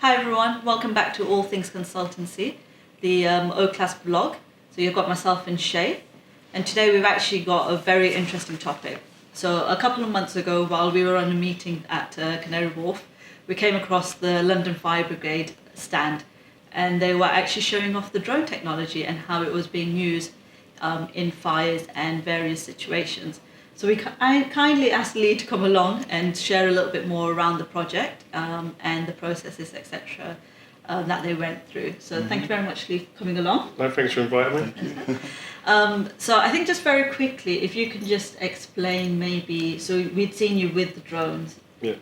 Hi everyone, welcome back to All Things Consultancy, the O-Class blog. So you've got myself and Shay, and today we've actually got a very interesting topic. So a couple of months ago, while we were on a meeting at Canary Wharf, we came across the London Fire Brigade stand, and they were actually showing off the drone technology and how it was being used in fires and various situations. So I kindly asked Lee to come along and share a little bit more around the project and the processes, etc., that they went through. So thank you very much, Lee, for coming along. No, thanks for inviting me. So I think just very quickly, if you can just explain maybe, so we'd seen you with the drones. Yeah.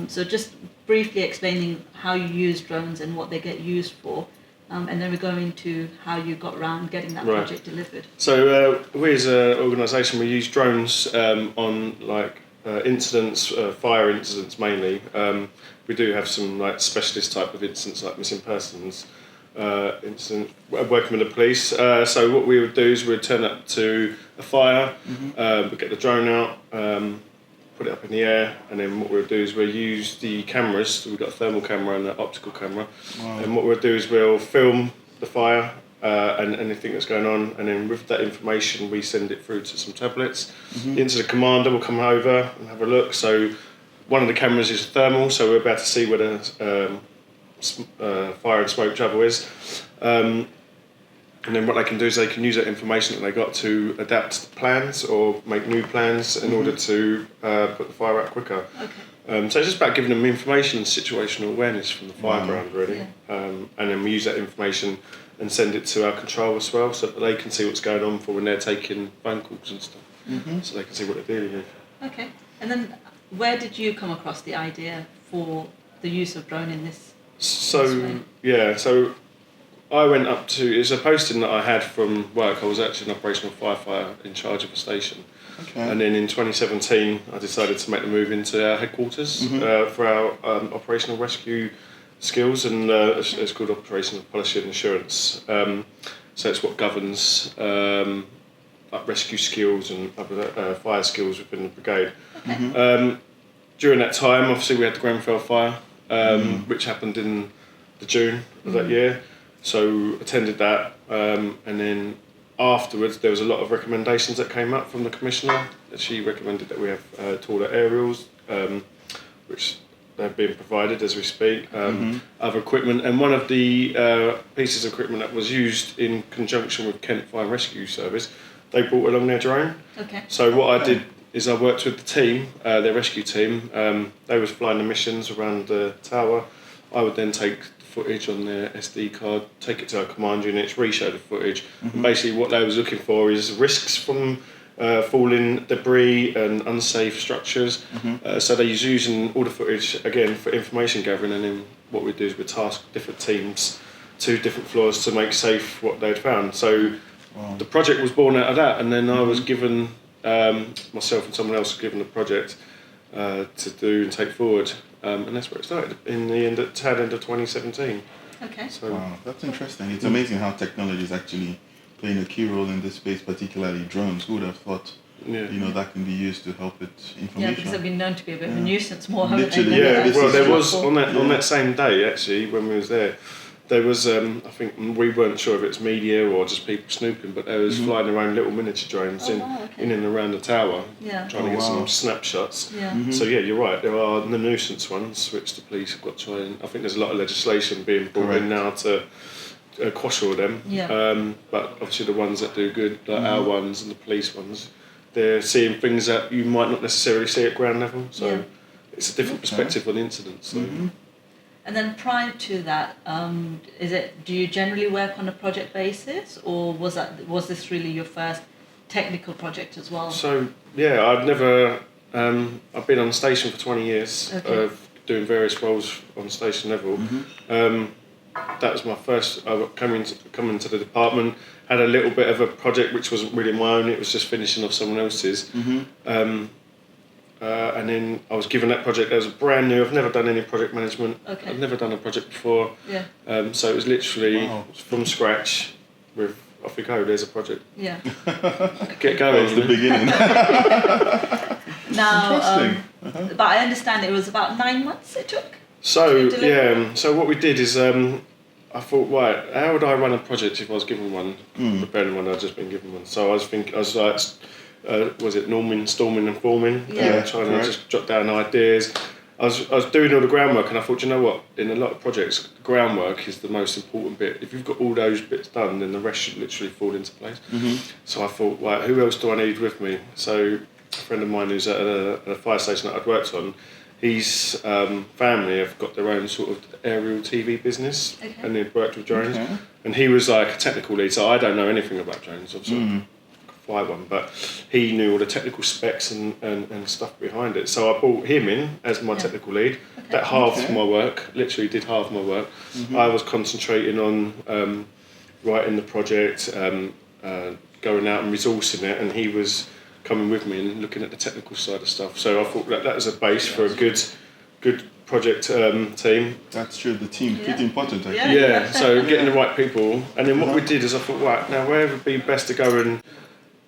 So just briefly explaining how you use drones and what they get used for. And then we go into how you got around getting that project delivered. So we as an organisation, we use drones on incidents, fire incidents mainly. We do have some specialist type of incidents like missing persons incident, working with the police. So what we would do is we'd turn up to a fire, we'd get the drone out, put it up in the air, and then what we'll do is we'll use the cameras. So we've got a thermal camera and an optical camera. Wow. And what we'll do is we'll film the fire and anything that's going on, and then with that information we send it through to some tablets. The incident commander will come over and have a look. So one of the cameras is thermal, so we're about to see where the fire and smoke travel is. And then what they can do is they can use that information that they got to adapt plans or make new plans in order to put the fire out quicker. Okay. So it's just about giving them information and situational awareness from the fire ground, really. Yeah. And then we use that information and send it to our control as well, so that they can see what's going on for when they're taking phone calls and stuff, so they can see what they're dealing with. Okay. And then where did you come across the idea for the use of drone in this way? So I went up to, it's a posting that I had from work. I was actually an operational firefighter in charge of a station. Okay. And then in 2017, I decided to make the move into our headquarters for our operational rescue skills, and it's called Operational Policy and Assurance. So it's what governs rescue skills and other fire skills within the brigade. Okay. During that time, obviously, we had the Grenfell fire, which happened in the June of that year. So attended that, and then afterwards there was a lot of recommendations that came up from the commissioner. She recommended that we have taller aerials, which they're being provided as we speak, other equipment, and one of the pieces of equipment that was used in conjunction with Kent Fire and Rescue Service, they brought along their drone. Okay. So what I did is I worked with the team, their rescue team. They was flying the missions around the tower. I would then take footage on their SD card, take it to our command units, re-show the footage. And basically what they was looking for is risks from falling debris and unsafe structures. So they was using all the footage again for information gathering, and then what we do is we task different teams to different floors to make safe what they'd found. So the project was born out of that, and then I was given, myself and someone else given the project to do and take forward. And that's where it started in the tail end of 2017. Okay. So, wow, that's interesting. It's amazing how technology is actually playing a key role in this space, particularly drones. Who would have thought, that can be used to help with information? Yeah, because they've been known to be a bit of a nuisance more, haven't they? Yeah, well, there was, on that same day, actually, when we was there was, I think we weren't sure if it's media or just people snooping, but they was flying their own little miniature drones in and around the tower, trying to get some snapshots. Yeah. So yeah, you're right, there are the nuisance ones, which the police have got to try, and I think there's a lot of legislation being brought in now to quash all of them. Yeah. But obviously the ones that do good, like our ones and the police ones, they're seeing things that you might not necessarily see at ground level, so it's a different perspective on incidents. So. And then prior to that, do you generally work on a project basis, or was this really your first technical project as well? So yeah, I've been on station for 20 years, doing various roles on station level. That was my first. I come into the department, had a little bit of a project which wasn't really my own. It was just finishing off someone else's. And then I was given that project. That was brand new. I've never done any project management. Okay. I've never done a project before. Yeah. So it was literally from scratch. With off we go. There's a project. Yeah. Get going. That was the beginning. Now, but I understand it was about 9 months it took. So what we did is I thought, right, how would I run a project if I was given one? Bearing one, I'd just been given one. So I was like, was it norming, storming, and forming? Trying to just jot down ideas. I was doing all the groundwork, and I thought, you know what? In a lot of projects, groundwork is the most important bit. If you've got all those bits done, then the rest should literally fall into place. So I thought, right, who else do I need with me? So a friend of mine who's at a fire station that I'd worked on, his family have got their own sort of aerial TV business, and they've worked with drones. And he was like a technical lead, so I don't know anything about drones. Obviously, fly one, but he knew all the technical specs and stuff behind it. So I brought him in as my technical lead. That halved my work, literally did halve my work. I was concentrating on writing the project, going out and resourcing it, and he was coming with me and looking at the technical side of stuff. So I thought that was a base for a good project team. That's true, the team, pretty important actually. Yeah, so getting the right people. And then what we did is I thought, right, now where would be best to go and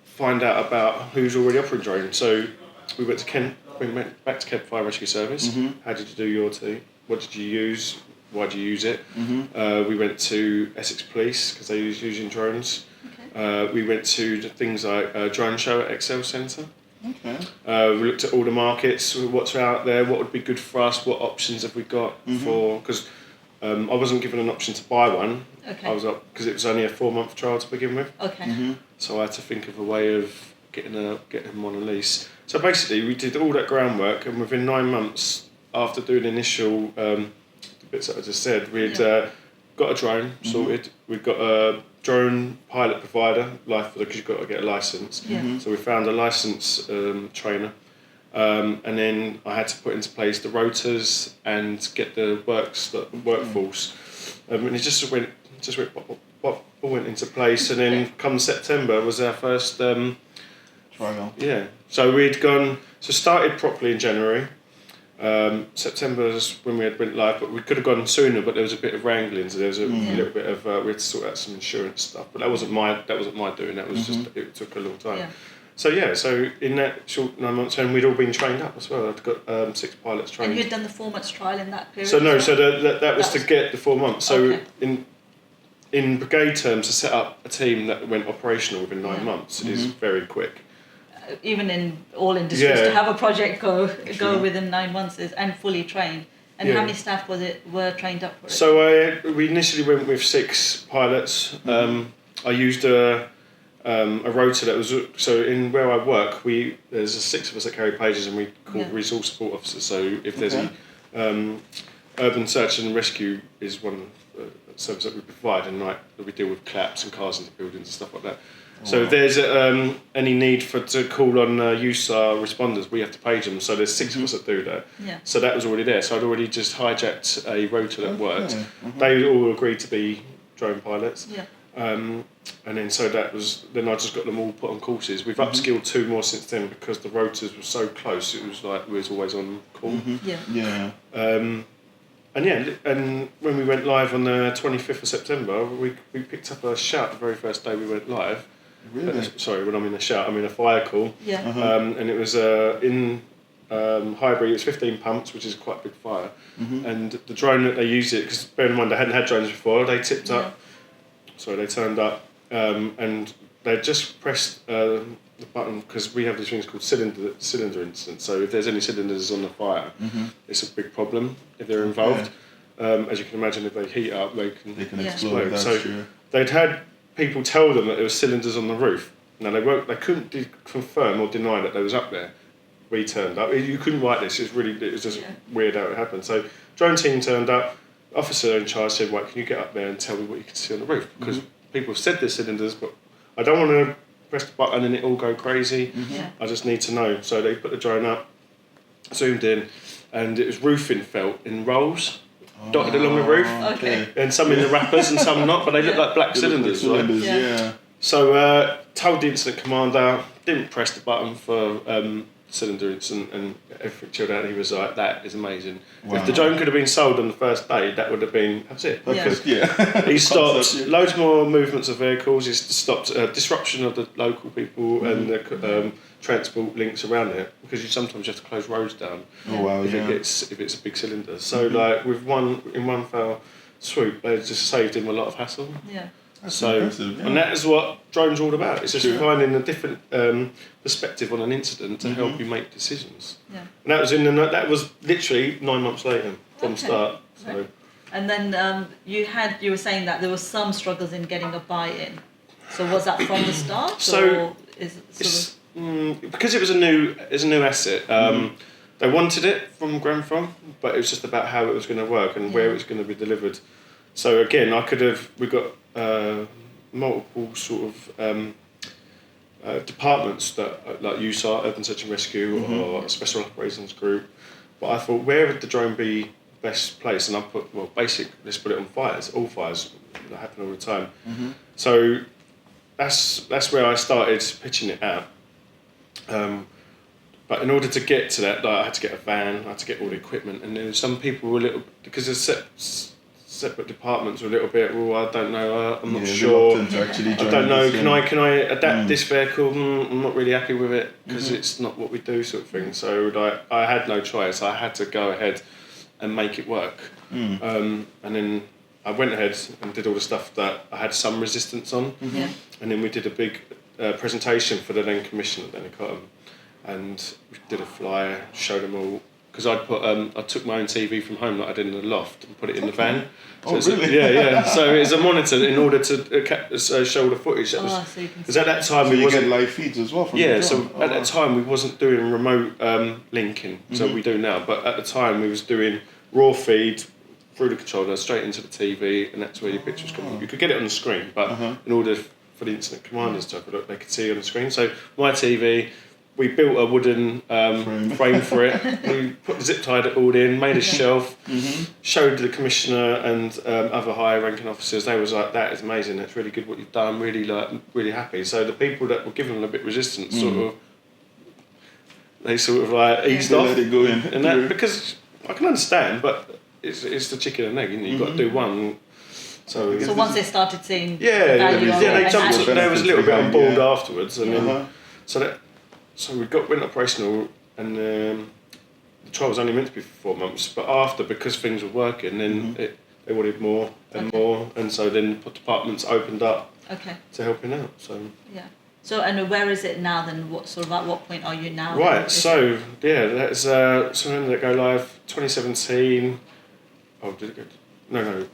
find out about who's already offering drones. So we went to Kent, we went back to Kent Fire Rescue Service. How did you do your team? What did you use? Why did you use it? We went to Essex Police because they use using drones. We went to the things like Drone Show at Excel Centre. We looked at all the markets, what's out there, what would be good for us, what options have we got for, because I wasn't given an option to buy one. I was up because it was only a 4-month trial to begin with. So I had to think of a way of getting them on a lease. So basically we did all that groundwork, and within 9 months after doing the initial the bits that I just said, we'd got a drone sorted. We'd got a drone pilot provider, because you've got to get a license. So we found a license trainer, and then I had to put into place the rotors and get the workforce, and it just went all went into place. And then come September was our first trial. So we'd gone. So started properly in January. September was when we went live, but we could have gone sooner. But there was a bit of wrangling, so there was a little bit of we had to sort out some insurance stuff. But that wasn't my doing. That was just it took a long time. So in that short 9 months, and we'd all been trained up as well. I'd got 6 pilots trained. And you'd done the 4 months trial in that period. So no, that was to get the 4 months. So in Brigade terms, to set up a team that went operational within 9 months is very quick. Even in all industries, to have a project go within 9 months and fully trained. And how many staff were trained up for it? So we initially went with 6 pilots. I used a rotor that was in where I work. There's 6 of us that carry pages, and we call resource support officers. So if there's urban search and rescue is one service that we provide, and we deal with collapse and cars into buildings and stuff like that. So if there's any need to call on USAR responders, we have to page them. So there's 6 of us that do that. So that was already there. So I'd already just hijacked a rotor that worked. They all agreed to be drone pilots. And then then I just got them all put on courses. We've upskilled 2 more since then because the rotors were so close. It was like we was always on call. And when we went live on the 25th of September, we picked up a shout the very first day we went live. Really? Sorry, when I mean a shout, I mean a fire call. And it was in Highbury. It was 15 pumps, which is quite a big fire. And the drone that they used it, because bear in mind they hadn't had drones before, they tipped up. Sorry, they turned up, and they just pressed the button, because we have these things called cylinder incidents. So if there's any cylinders on the fire, it's a big problem if they're involved. As you can imagine, if they heat up, they can explode. So they'd had people tell them that there were cylinders on the roof. Now they couldn't confirm or deny that they was up there. We turned up. You couldn't write this. It was just weird how it happened. So drone team turned up. Officer in charge said, "Right, can you get up there and tell me what you can see on the roof? Because people have said there's cylinders, but I don't want to press the button and it all go crazy. I just need to know." So they put the drone up, zoomed in, and it was roofing felt in rolls. Dotted along the roof, and some in the wrappers and some not, but they look like black cylinders, right? So told the incident commander, didn't press the button for cylinder incident and everything chilled out. He was like, "That is amazing." Wow. If the drone could have been sold on the first day, that would have been that's it. Perfect. Yeah. He stopped Concept, yeah. loads more movements of vehicles. He stopped disruption of the local people and the transport links around it, because you sometimes have to close roads down Oh wow. if Yeah. if it's a big cylinder. So like with one fell swoop, they just saved him a lot of hassle. Yeah. That's So impressive, yeah. and that is what drones are all about. It's just Sure. finding a different perspective on an incident to help you make decisions. Yeah. And that was literally 9 months later from Okay. start. So. Right. And then you were saying that there were some struggles in getting a buy-in. So was that from the start, So or is it sort of? Because it was a new asset. They wanted it from Grenfell, but it was just about how it was going to work and where it was going to be delivered. So again, we got multiple sort of departments that like USAR, Urban Search and Rescue, or a Special Operations Group. But I thought, where would the drone be best placed? And I put, let's put it on fires. All fires that happen all the time. So that's where I started pitching it out. But in order to get to that, I had to get a van, I had to get all the equipment, and then some people were a little, because there's separate departments were a little bit, I don't know, I'm not sure. To actually I don't know, this, can I adapt this vehicle? I'm not really happy with it, because it's not what we do, sort of thing. So I had no choice, I had to go ahead and make it work. And then I went ahead and did all the stuff that I had some resistance on. And then we did a big presentation for the then commissioner, Danny Cotton. And we did a flyer, showed them all, because I took my own TV from home that I did in the loft and put it in the van. So really? Yeah. So it's a monitor in order to show all the footage. So you can Because at that time So we you wasn't get live feeds as well from yeah. the So drone? at that time we wasn't doing remote linking, so we do now. But at the time we was doing raw feed through the controller straight into the TV, and that's where your pictures come. You could get it on the screen, but in order for the incident commanders to have a look, they could see it on the screen. So my TV. We built a wooden frame for it. We zip tied it all in, made a shelf, showed the commissioner and other higher ranking officers. They was like, "That is amazing. That's really good what you've done. Really happy." So the people that were given a bit resistance they sort of like eased off. Let it go in. And that, because I can understand, but it's the chicken and egg, isn't it? You've got to do one. So once they started seeing yeah, the value of it, they jumped. and There was a little bit on behind, board afterwards, and then so we went operational, and the trial was only meant to be for 4 months. But after, because things were working, then they wanted more and more, and so then the departments opened up to helping out. So yeah. So and where is it now? Then what sort of at what point are you now? right. So that's so when did it go live? 2017. Oh, did it go? No.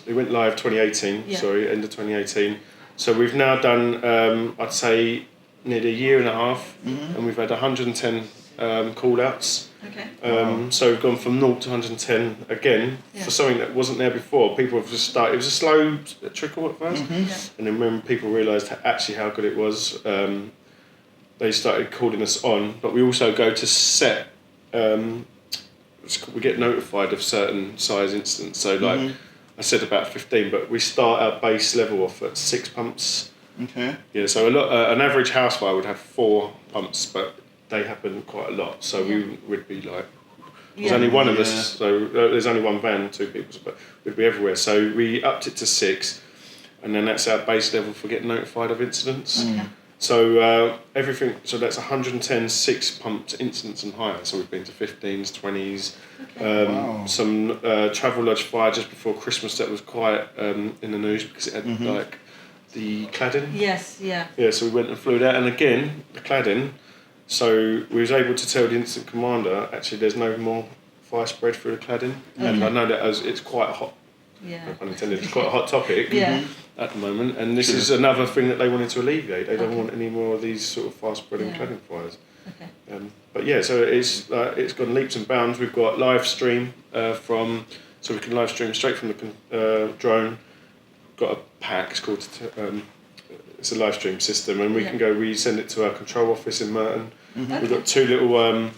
It went live 2018. Yeah. Sorry, end of 2018. So we've now done I'd say nearly a year and a half, and we've had 110 call-outs. Okay. So we've gone from 0 to 110 again for something that wasn't there before. People have just started. It was a slow trickle at first, and then when people realised actually how good it was, they started calling us on. But we also go to set. We get notified of certain size incidents. So like I said, about 15, but we start our base level off at 6 pumps. Okay. Yeah, so an average house fire would have 4 pumps, but they happen quite a lot. So we would be like, there's only one of us, so there's only one van, 2 people, but we'd be everywhere. So we upped it to 6, and then that's our base level for getting notified of incidents. So everything, so that's 110 6 pumped incidents and higher. So we've been to 15s, 20s, some travel lodge fire just before Christmas that was quite in the news because it had like the cladding. Yes, yeah. Yeah, so we went and flew that, and again, the cladding, so we was able to tell the incident commander, actually there's no more fire spread through the cladding, and I know that it's quite hot, no pun intended, it's quite a hot topic at the moment, and this is another thing that they wanted to alleviate. They don't want any more of these sort of fire spreading cladding fires. But yeah, so it's gone leaps and bounds. We've got live stream so we can live stream straight from the drone. Got a pack, it's called it's a live stream system, and we send it to our control office in Merton. We've got 2 little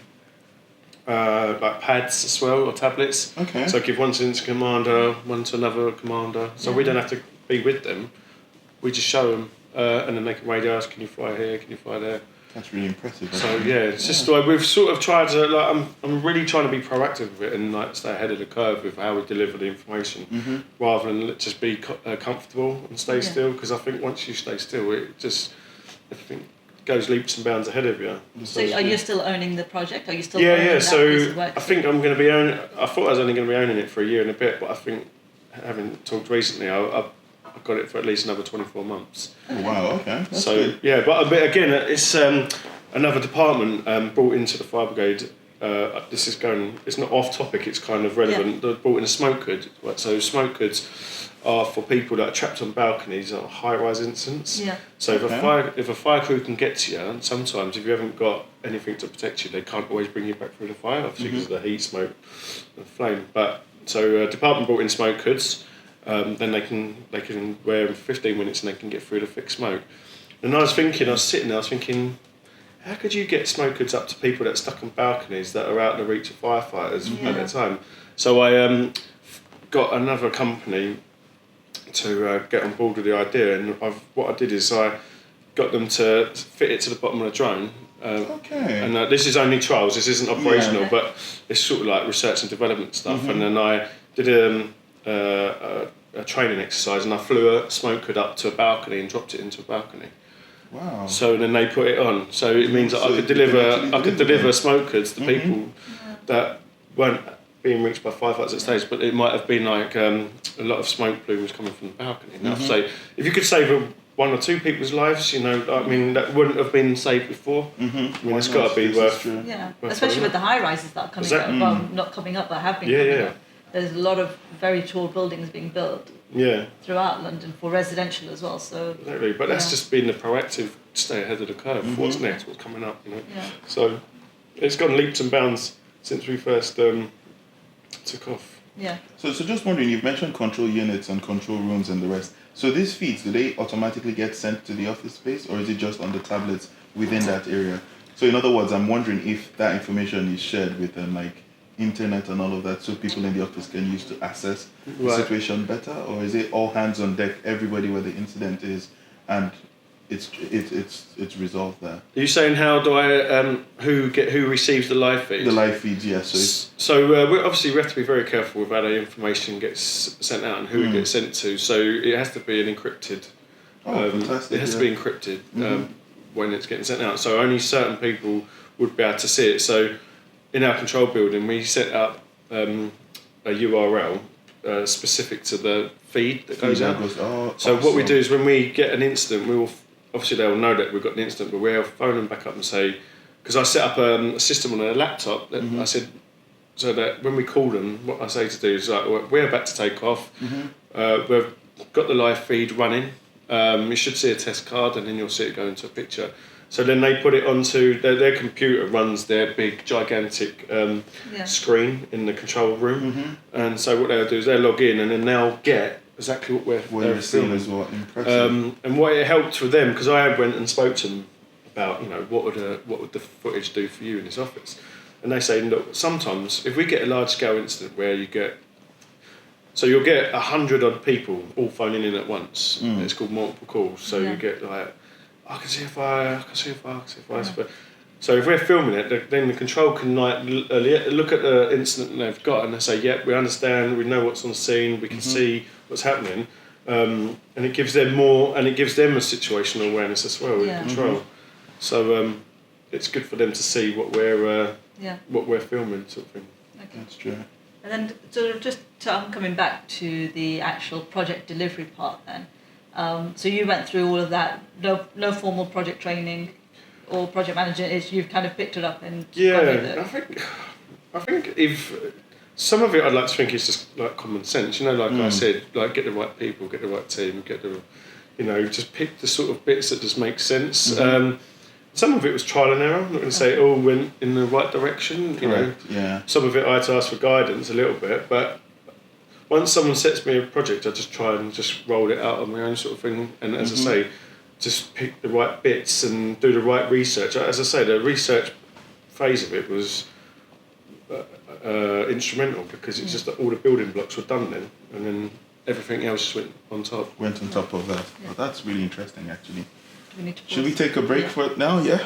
like pads as well, or tablets. So I give one to the incident commander, one to another commander, so we don't have to be with them, we just show them, and then they can radio us, can you fly here, can you fly there, That's really impressive. So it's just like we've sort of tried to I'm really trying to be proactive with it and like stay ahead of the curve with how we deliver the information, rather than just be comfortable and stay still. Because I think once you stay still, it just everything goes leaps and bounds ahead of you. So are you still owning the project? Are you still owning that so piece of work? I think I'm going to be owning. I thought I was only going to be owning it for a year and a bit, but I think having talked recently, I've got it for at least another 24 months. Oh wow! Okay. That's so good. yeah, but again, it's another department brought into the fire brigade. This is going. It's not off topic. It's kind of relevant. Yeah. They're brought in a smoke hood. So smoke hoods are for people that are trapped on balconies or high-rise incidents. Yeah. So if a fire crew can get to you, and sometimes if you haven't got anything to protect you, they can't always bring you back through the fire, obviously because of the heat, smoke, and flame. But so department brought in smoke hoods. Then they can wear them for 15 minutes and they can get through the thick smoke. And I was sitting there, how could you get smoke hoods up to people that are stuck on balconies that are out of the reach of firefighters at that time? So I got another company to get on board with the idea, and what I did is I got them to fit it to the bottom of the drone. And this is only trials, this isn't operational, but it's sort of like research and development stuff. And then I did a training exercise, and I flew a smoke hood up to a balcony and dropped it into a balcony. Wow. So then they put it on. So it means that I could deliver smoke hoods to people that weren't being reached by firefighters at stage, but it might have been like a lot of smoke plumes coming from the balcony. Now, so if you could save one or two people's lives, that wouldn't have been saved before. I mean, it's got to be worth. Yeah, especially with the high rises that are coming up. Well, not coming up, but have been coming up. There's a lot of very tall buildings being built throughout London for residential as well. So exactly, but that's just been the proactive stay ahead of the curve. What's next? What's coming up? So it's gone leaps and bounds since we first took off. Yeah. So just wondering, you've mentioned control units and control rooms and the rest. So these feeds, do they automatically get sent to the office space, or is it just on the tablets within that area? So in other words, I'm wondering if that information is shared with internet and all of that, so people in the office can use to assess the situation better, or is it all hands on deck, everybody where the incident is, and it's resolved there? Are you saying how do I who receives the live feed? The live feeds, yes. So we have to be very careful with how the information gets sent out and who it gets sent to. So it has to be an encrypted. Fantastic! It has to be encrypted when it's getting sent out. So only certain people would be able to see it. So in our control building, we set up a URL specific to the feed that goes out. So what we do is when we get an incident, we will obviously they'll know that we've got an incident, but we'll phone them back up and say, because I set up a system on a laptop that I said, so that when we call them, what I say to do is like, we're about to take off. We've got the live feed running. You should see a test card, and then you'll see it go into a picture. So then they put it onto their computer runs their big gigantic screen in the control room, and so what they'll do is they'll log in, and then they'll get exactly what we're filming as well. Impressive. And what it helped for them, because I went and spoke to them about what would the footage do for you in this office, and they say, look, sometimes if we get a large scale incident where you'll get 100 odd people all phoning in at once. It's called multiple calls. So you get like, I can see a fire. So if we're filming it, then the control can look at the incident that they've got, and they say, "Yep, we understand. We know what's on scene. We can see what's happening," and it gives them more, and it gives them a situational awareness as well with control. So it's good for them to see what we're filming, sort of thing. Okay. That's true. And then sort of just coming back to the actual project delivery part then. So you went through all of that, no formal project training or project management, you've kind of picked it up and I think if some of it I'd like to think is just like common sense, I said, like get the right people, get the right team, get the just pick the sort of bits that just make sense. Some of it was trial and error. I'm not going to say it all went in the right direction. Some of it I had to ask for guidance a little bit, but once someone sets me a project, I just try and just roll it out on my own sort of thing. And as I say, just pick the right bits and do the right research. As I say, the research phase of it was instrumental, because it's just that all the building blocks were done then, and then everything else went on top. Went on top of that. Well, that's really interesting, actually. We need to Should we take a break for it now? Yeah.